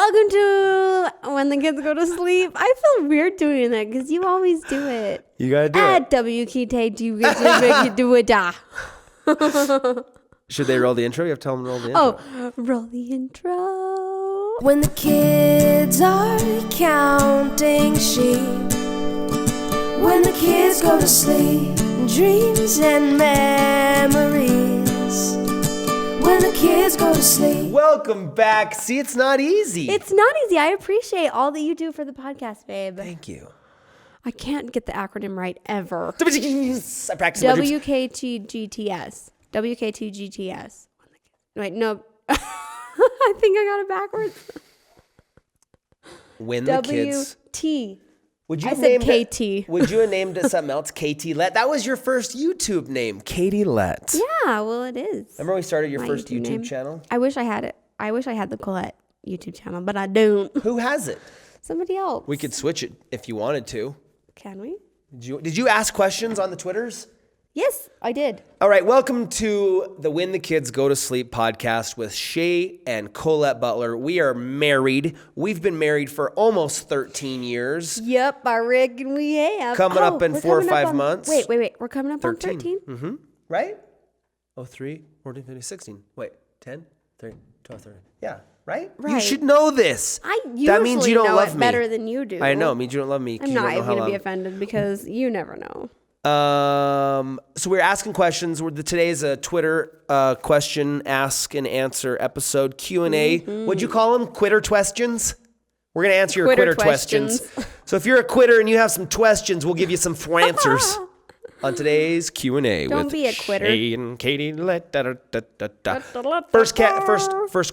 Welcome to When the Kids Go to Sleep. I feel weird doing that because you always do it. You gotta do At WTKGTSintros. Should they roll the intro? You have to tell them to roll the intro. Oh, roll the intro. When the kids are counting sheep, when the kids go to sleep, dreams and memories. When the kids go to sleep. Welcome back. See, it's not easy. It's not easy. I appreciate all that you do for the podcast, babe. Thank you. I can't get the acronym right ever. I practice WKTGTS. WKTGTS. Wait, no. I think I got it backwards. When the kids. WT. Would you I have said named KT. Would you have named it something else? Katie Let. That was your first YouTube name, Katie Let. Yeah, well, it is. Remember we started your My first YouTube name. channel? I wish I had it. I wish I had the Colette YouTube channel, but I don't. Who has it? Somebody else. We could switch it if you wanted to. Can we? Did you ask questions on the Twitters? Yes, I did. All right, welcome to the When the Kids Go to Sleep podcast with Shay and Colette Butler. We are married. We've been married for almost 13 years. Yep, I reckon we have. Coming up in 4 or 5 months. Wait. We're coming up 13. On 13? Mm-hmm. Right? 03, 14, 15, 16. Wait, 10, 13, 12, 13. Yeah, right? You should know this. I usually that means you don't know love it me. better than you do. I know. It means you don't love me. I'm not even going to be offended because you never know. So we're asking questions. Today's a Twitter question, ask and answer episode, Q&A. What'd you call them? Quitter Twestions? We're going to answer your Quitter Twestions. So if you're a quitter and you have some questions, we'll give you some answers on today's Q&A. Don't with be a quitter. Shay and Katie. First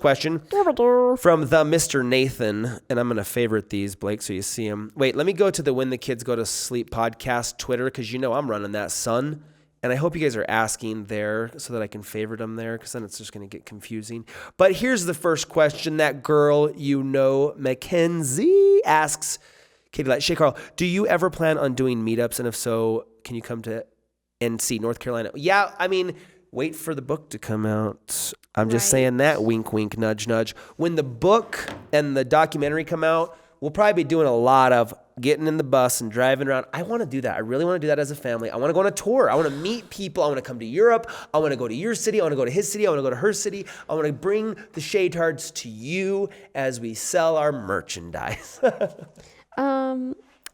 question from the Mr. Nathan, and I'm going to favorite these, Blake, so you see them. Wait, let me go to the When the Kids Go to Sleep podcast Twitter, because you know I'm running that, son. And I hope you guys are asking there so that I can favorite them there, because then it's just going to get confusing. But here's the first question. That girl Mackenzie asks, Katie, Shay Carl, do you ever plan on doing meetups? And if so, can you come to NC, North Carolina? Yeah, I mean, wait for the book to come out. I'm just saying that. Wink, wink, nudge, nudge. When the book and the documentary come out, we'll probably be doing a lot of getting in the bus and driving around. I want to do that. I really want to do that as a family. I want to go on a tour. I want to meet people. I want to come to Europe. I want to go to your city. I want to go to his city. I want to go to her city. I want to bring the Shaytards to you as we sell our merchandise.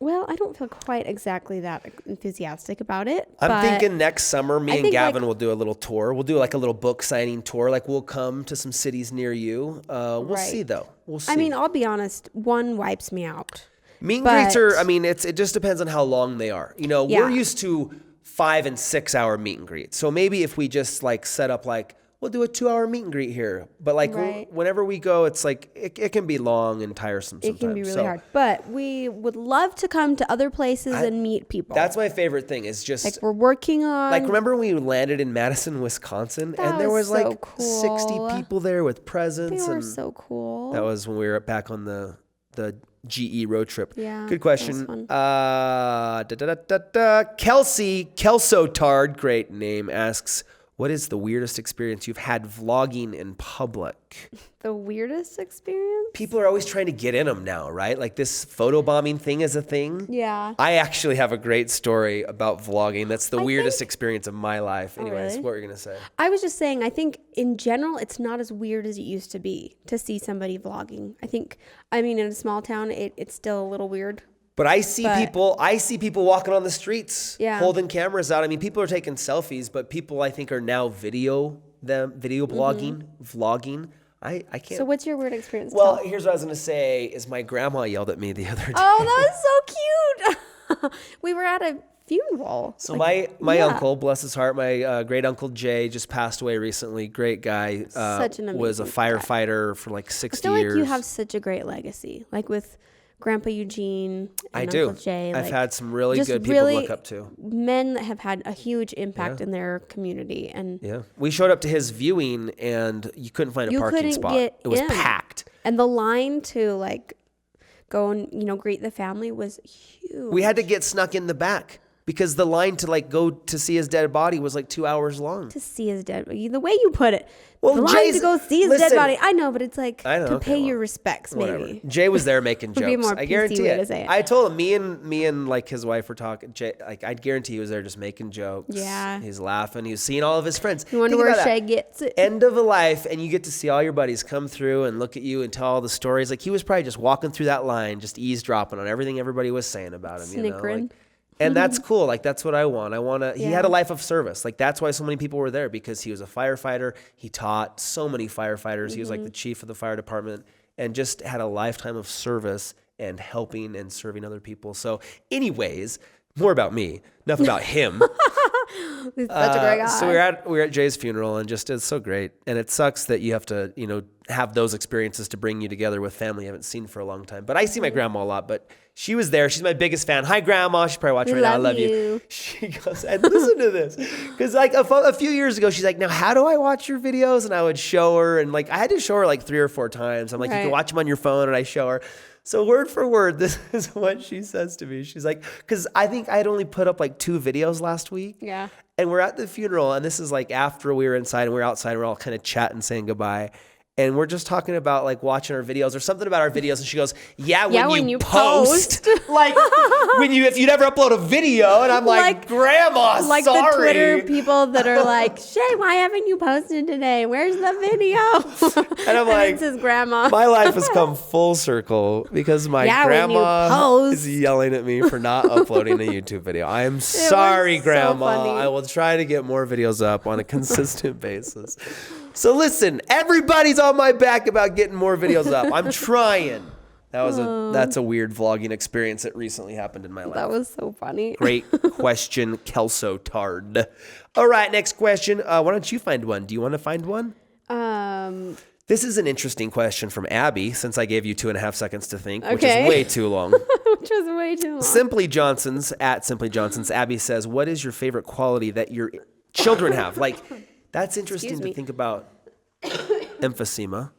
Well, I don't feel quite exactly that enthusiastic about it. I'm thinking next summer, me and Gavin will do a little tour. We'll do like a little book signing tour. Like we'll come to some cities near you. We'll see though. We'll see. I mean, I'll be honest. One wipes me out. Meet and greets are, I mean, it just depends on how long they are. You know, we're used to 5 and 6 hour meet and greets. So maybe if we just like set up like, we'll do a 2-hour meet and greet here. But like whenever we go, it's like, it can be long and tiresome sometimes. It can be really hard. But we would love to come to other places and meet people. That's my favorite thing is just. Like we're working on. Like remember when we landed in Madison, Wisconsin? And there was so like cool. 60 people there with presents. They were so cool. That was when we were back on the GE road trip. Yeah. Good question. That Kelsey Kelsotard, great name, asks, what is the weirdest experience you've had vlogging in public? The weirdest experience? People are always trying to get in them now, right? Like this photobombing thing is a thing. Yeah. I actually have a great story about vlogging. That's the weirdest experience of my life. Anyways, really? What were you going to say? I was just saying, I think in general, it's not as weird as it used to be to see somebody vlogging. I mean, in a small town, it's still a little weird. But I see people walking on the streets holding cameras out. I mean, people are taking selfies, but people I think are now video blogging, vlogging. I can't. So what's your weird experience? Well, here's what I was going to say is my grandma yelled at me the other day. Oh, that was so cute. We were at a funeral. So my uncle, bless his heart, my great uncle Jay just passed away recently. Great guy. Such an amazing was a firefighter for like 60 years. I feel like you have such a great legacy. Like with Grandpa Eugene and Uncle Jay. I've had some really good people to look up to. Men that have had a huge impact in their community. And we showed up to his viewing and you couldn't find a parking spot. It was packed. And the line to like go and, greet the family was huge. We had to get snuck in the back. because the line to like go to see his dead body was like 2 hours long. To see his dead body. The way you put it. Well, the line to go see his dead body. I know, but it's like to pay your respects, whatever. maybe. Jay was there making Would be a jokes. more I PC guarantee way it. to say it. I told him, me and like his wife were talking. Jay, like I'd guarantee he was there just making jokes. Yeah. He's laughing. He was seeing all of his friends. You wonder Think where about Shay that. gets it. End of a life, and you get to see all your buddies come through and look at you and tell all the stories. Like he was probably just walking through that line, just eavesdropping on everything everybody was saying about him. Snickering. You know? And that's cool. Like, that's what I want. He had a life of service. Like, that's why so many people were there, because he was a firefighter. He taught so many firefighters. He was like the chief of the fire department and just had a lifetime of service and helping and serving other people. So anyways, more about me, enough about him. He's such a great guy. So we're at Jay's funeral, and just it's so great. And it sucks that you have to, have those experiences to bring you together with family you haven't seen for a long time. But I see my grandma a lot, but she was there. She's my biggest fan. Hi, Grandma. She's probably watching right now. I love you. She goes, and listen to this. Because like a few years ago, she's like, now how do I watch your videos? And I would show her, and like I had to show her like 3 or 4 times. I'm like, you can watch them on your phone, and I show her. So word for word, this is what she says to me. She's like, because I think I had only put up like 2 videos last week. Yeah. And we're at the funeral, and this is like after we were inside and we were outside, we're all kind of chatting, saying goodbye. And we're just talking about like watching our videos or something about our videos. And she goes, when you post. Like if you'd ever upload a video. And I'm like Grandma, like sorry. The Twitter people that are like, Shay, why haven't you posted today? Where's the video? And I'm like, it's his grandma. My life has come full circle because my grandma is yelling at me for not uploading a YouTube video. I am sorry, Grandma. So I will try to get more videos up on a consistent basis. So listen, everybody's on my back about getting more videos up. I'm trying. That's a weird vlogging experience that recently happened in my life. That was so funny. Great question, Kelso Tard. All right, next question. Why don't you find one? Do you want to find one? This is an interesting question from Abby, since I gave you 2.5 seconds to think, which is way too long. Which was way too long. Simply Johnson's, at Simply Johnson's, Abby says, what is your favorite quality that your children have? Like, that's interesting to think about. Emphysema.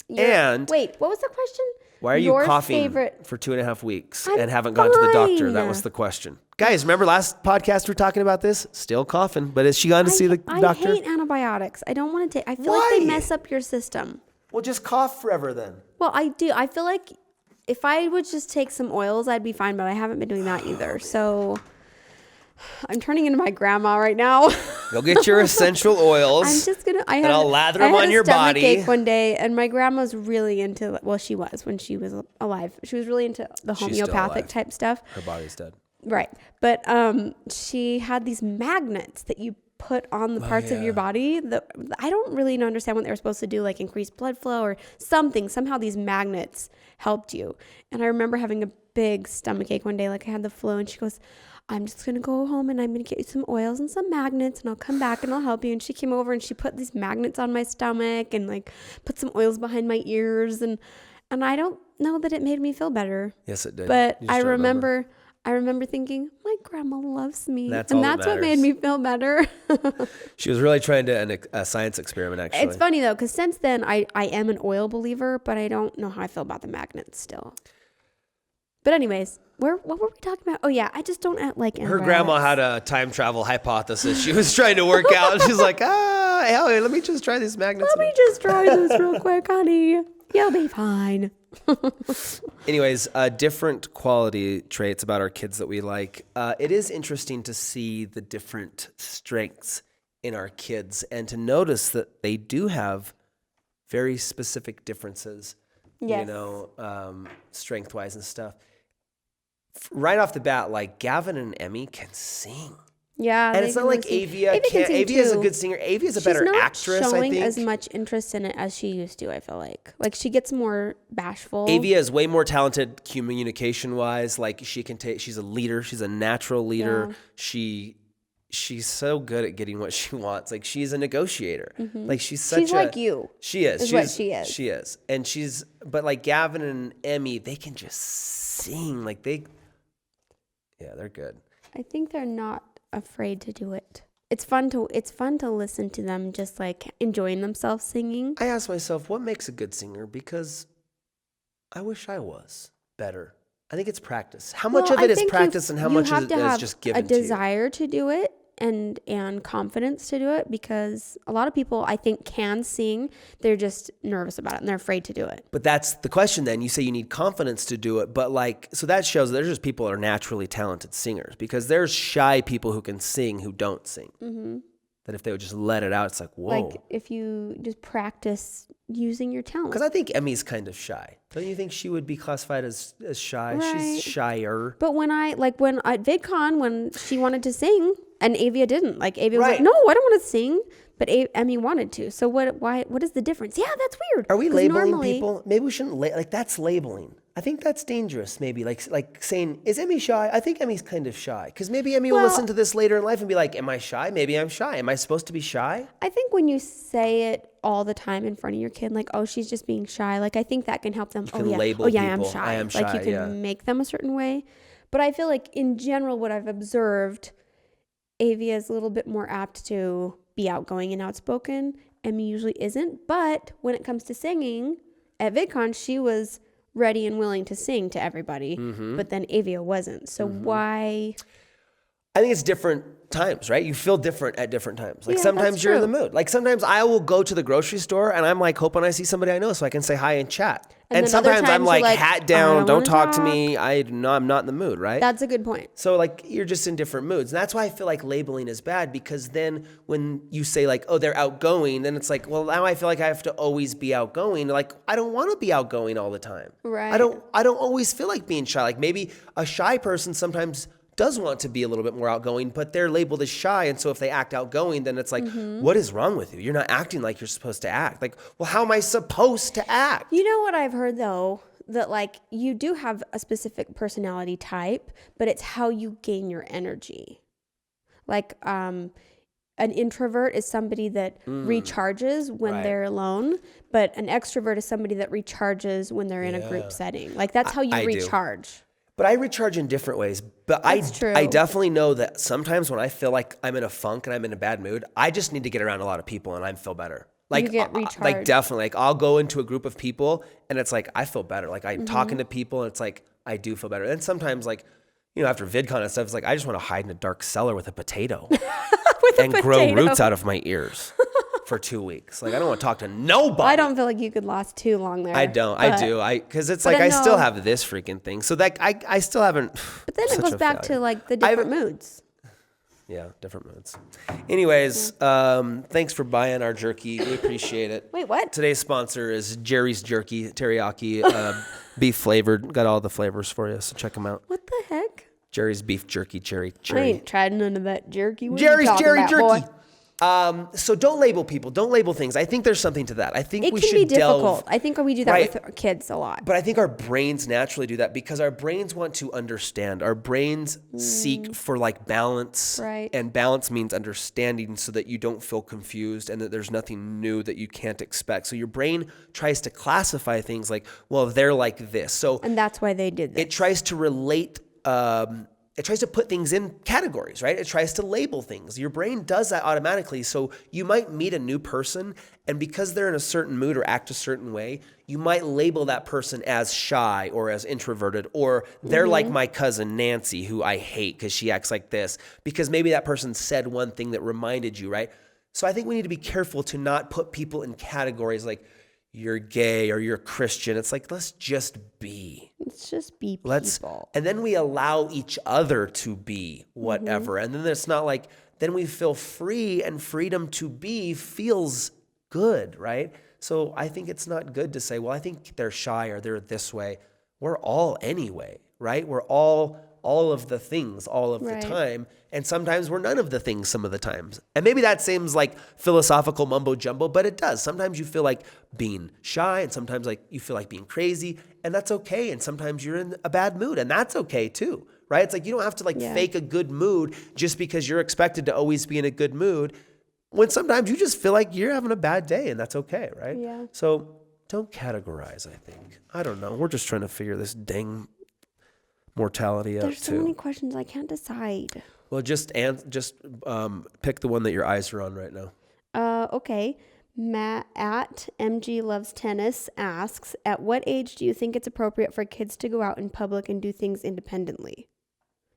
Wait, what was the question? Why are you coughing for 2.5 weeks and haven't gone to the doctor? That was the question. Guys, remember last podcast we were talking about this? Still coughing, but has she gone to see the doctor? I hate antibiotics. I don't want to take. I feel like they mess up your system. Well, just cough forever then. Well, I do. I feel like if I would just take some oils, I'd be fine, but I haven't been doing that either. So I'm turning into my grandma right now. Go get your essential oils. I'm just gonna. I'll lather them on your body. I had a stomach ache one day, and my grandma's really into. Well, she was when she was alive. She was really into the homeopathic type stuff. Her body's dead. Right, but she had these magnets that you put on the parts of your body. I don't really understand what they were supposed to do, like increase blood flow or something. Somehow these magnets helped you. And I remember having a big stomach ache one day, like I had the flu, and she goes, I'm just going to go home and I'm going to get you some oils and some magnets and I'll come back and I'll help you. And she came over and she put these magnets on my stomach and like put some oils behind my ears. And I don't know that it made me feel better. Yes, it did. But I remember thinking, my grandma loves me. That's what made me feel better. She was really trying to a science experiment, actually. It's funny though, because since then I am an oil believer, but I don't know how I feel about the magnets still. But anyways, what were we talking about? Oh yeah, I just don't like antibiotics. Her grandma had a time travel hypothesis she was trying to work out. She's like, hell, let me just try these magnets. Let me just try this real quick, honey. You'll be fine. Anyways, different quality traits about our kids that we like. It is interesting to see the different strengths in our kids and to notice that they do have very specific differences, yes. Strength-wise and stuff. Right off the bat, like Gavin and Emmy can sing. Yeah. And it's not like Avia can't. Avia is a good singer. Avia is a better actress, I think. She's not showing as much interest in it as she used to, I feel like. Like, she gets more bashful. Avia is way more talented communication-wise. Like, she's a leader. She's a natural leader. Yeah. She's so good at getting what she wants. Like, she's a negotiator. Mm-hmm. Like, she's like you. She is. What she is. She is. And but like Gavin and Emmy, they can just sing. Like, they're good. I think they're not afraid to do it. It's fun to listen to them just like enjoying themselves singing. I ask myself, what makes a good singer? Because I wish I was better I think it's practice. How much Well, of it I is think practice and how much have is to have just a given to you? desire to do it and confidence to do it, because a lot of people I think can sing. They're just nervous about it and they're afraid to do it. But that's the question then. You say you need confidence to do it, but like, so that shows there's just people that are naturally talented singers, because there's shy people who can sing who don't sing. Mm-hmm. That if they would just let it out, it's like, whoa. Like if you just practice using your talent. Because I think Emmy's kind of shy. Don't you think she would be classified as shy? Right. She's shyer. But when at VidCon, when she wanted to sing and Avia didn't, like Avia was Right. like, no, I don't want to sing. But Emmy wanted to. So what is the difference? Yeah, that's weird. Are we 'Cause labeling normally, people? Maybe we shouldn't, like that's labeling. I think that's dangerous maybe. Like saying, is Emmy shy? I think Emmy's kind of shy. Because maybe Emmy will Well- listen to this later in life and be like, am I shy? Maybe I'm shy. Am I supposed to be shy? I think when you say it all the time in front of your kid, like, oh, she's just being shy, like I think that can help them. can label I'm people. shy. I am Like shy, you can yeah. make them a certain way. But I feel like in general, what I've observed, Avia is a little bit more apt to be outgoing and outspoken. Emmy usually isn't. But when it comes to singing, at VidCon, she was ready and willing to sing to everybody. Mm-hmm. But then Avia wasn't. So why? I think it's different times, right? You feel different at different times. Like Yeah, sometimes that's you're in the true. mood. Like sometimes I will go to the grocery store and I'm like hoping I see somebody I know so I can say hi and chat. And And then other sometimes I'm times like, you're like, hat I down, don't don't wanna talk to me. I'm not in the mood, right? That's a good point. So like you're just in different moods. And that's why I feel like labeling is bad, because then when you say like, oh, they're outgoing, then it's like, well, now I feel like I have to always be outgoing. Like I don't want to be outgoing all the time. Right. I don't always feel like being shy. Like maybe a shy person sometimes does want to be a little bit more outgoing, but they're labeled as shy. And so if they act outgoing, then it's like, what is wrong with you? You're not acting like you're supposed to act. Like, well, how am I supposed to act? You know what I've heard though? That like you do have a specific personality type, but it's how you gain your energy. Like an introvert is somebody that recharges when Right. they're alone, but an extrovert is somebody that recharges when they're in a group setting. Like that's how you I do. recharge. But I recharge in different ways. But That's true. I definitely know that sometimes when I feel like I'm in a funk and I'm in a bad mood, I just need to get around a lot of people and I feel better. Like, You get like recharged. definitely, like I'll go into a group of people and it's like, I feel better. Like Mm-hmm. I'm talking to people and it's like, I do feel better. And sometimes like, you know, after VidCon and stuff, it's like, I just want to hide in a dark cellar with a potato and grow potato. roots out of my ears for 2 weeks. Like I don't want to talk to nobody. I don't feel like you could last too long there. I don't. I do. Because it's but like I I still know- have this freaking thing. So that I still haven't. But then it such goes a back to failure. like the different moods. Yeah, different moods. Anyways, thanks for buying our jerky. We appreciate it. Wait, what? Today's sponsor is Jerry's Jerky Teriyaki, beef flavored. Got all the flavors for you, so check them out. What the heck? Jerry's beef jerky, I cherry. ain't tried none of that jerky. What are you Jerry's talking Jerry about, Jerky. boy? So don't label people. Don't label things. I think there's something to that. I think It we can should be difficult. delve. I think we do that Right. with our kids a lot. But I think our brains naturally do that because our brains want to understand. Our brains seek for like balance. Right. And balance means understanding so that you don't feel confused and that there's nothing new that you can't expect. So your brain tries to classify things like, well, they're like this. So And that's why they did this. it tries to relate, it tries to put things in categories, right? It tries to label things. Your brain does that automatically. So you might meet a new person, and because they're in a certain mood or act a certain way, you might label that person as shy or as introverted, or they're like my cousin Nancy, who I hate because she acts like this, because maybe that person said one thing that reminded you, right? So I think we need to be careful to not put people in categories like you're gay or you're Christian. It's like, let's just be. Let's just be people. And then we allow each other to be whatever. And then it's not like, then we feel free, and freedom to be feels good, right? So I think it's not good to say, well, I think they're shy or they're this way. We're all anyway, right? We're all of the things all of Right. the time. And sometimes we're none of the things some of the times. And maybe that seems like philosophical mumbo jumbo, but it does. Sometimes you feel like being shy, and sometimes like you feel like being crazy, and that's okay. And sometimes you're in a bad mood, and that's okay too, right? It's like you don't have to like fake a good mood just because you're expected to always be in a good mood, when sometimes you just feel like you're having a bad day, and that's okay, right? Yeah. So don't categorize, I think. I don't know. We're just trying to figure this dang mortality out There's so too. many questions I can't decide. Well, just pick the one that your eyes are on right now. Okay. Matt at MG Loves Tennis asks, at what age do you think it's appropriate for kids to go out in public and do things independently?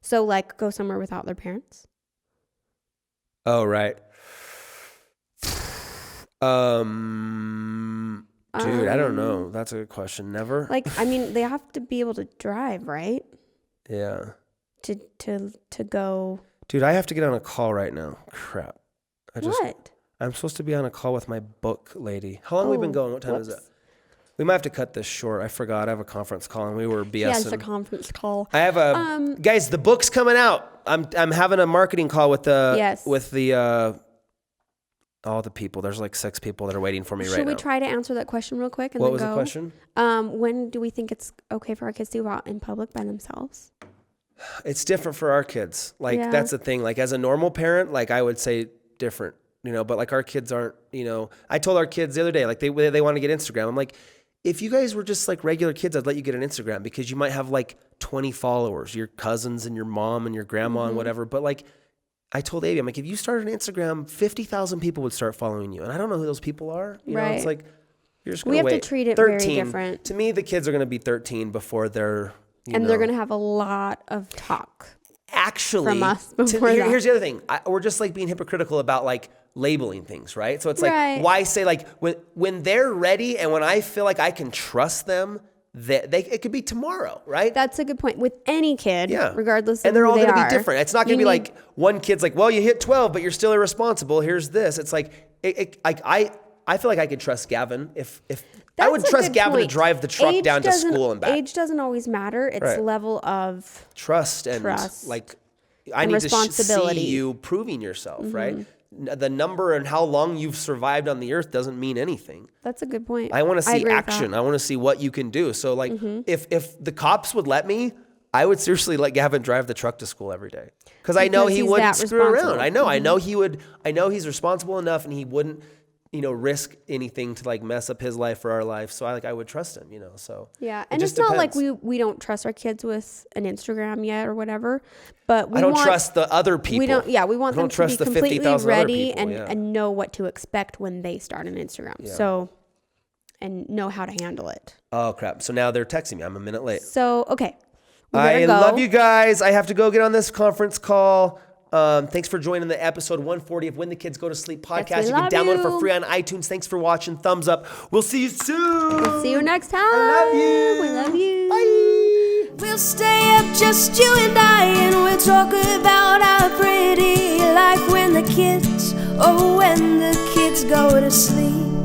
So like go somewhere without their parents? Oh, right. Dude, I don't know. That's a good question. Never. Like, I mean, they have to be able to drive, right? Yeah. To go. Dude, I have to get on a call right now. Crap. What? I'm supposed to be on a call with my book lady. How long have we been going? What time is it? We might have to cut this short. I forgot. I have a conference call and we were BSing. Yeah, it's a conference call. I have a guys. The book's coming out. I'm having a marketing call with all the people. There's like 6 people that are waiting for me right now. Should we try to answer that question real quick? And what then was go? The question? When do we think it's okay for our kids to go out in public by themselves? It's different for our kids. Like that's the thing. Like as a normal parent, like I would say different. But like our kids aren't, I told our kids the other day, like they want to get Instagram. I'm like, if you guys were just like regular kids, I'd let you get an Instagram because you might have like 20 followers, your cousins and your mom and your grandma and whatever. But like I told Abby, I'm like, if you started an Instagram, 50,000 people would start following you. And I don't know who those people are. You know, it's like, you're just going to wait. We have to treat it 13, very different. To me, the kids are going to be 13 before they're, they're going to have a lot of talk. Actually, from us before here's the other thing. We're just like being hypocritical about like labeling things, right? So it's like, why say like when they're ready and when I feel like I can trust them, it could be tomorrow, right? That's a good point. With any kid, regardless of and they're who all going to be different. It's not going to be like one kid's like, well, you hit 12, but you're still irresponsible. Here's this. It's like, I feel like I could trust Gavin if I would trust Gavin to drive the truck down to school and back. Age doesn't always matter. It's level of trust and like I need to see you proving yourself, right? The number and how long you've survived on the earth doesn't mean anything. That's a good point. I want to see action. I want to see what you can do. So like if the cops would let me, I would seriously let Gavin drive the truck to school every day. Because I know he wouldn't screw around. I know he would. I know he's responsible enough and he wouldn't risk anything to like mess up his life or our life. So I would trust him, so. Yeah. And it's not like we don't trust our kids with an Instagram yet or whatever, but I don't trust the other people. We want them to be completely ready and know what to expect when they start an Instagram. Yeah. So, and know how to handle it. Oh crap. So now they're texting me. I'm a minute late. So, okay. I love you guys. I have to go get on this conference call. Thanks for joining the episode 140 of When the Kids Go to Sleep podcast. You can download it for free on iTunes. Thanks for watching. Thumbs up. We'll see you soon. We'll see you next time. I love you. We love you. Bye. We'll stay up, just you and I, and we'll talk about our pretty life when the kids go to sleep.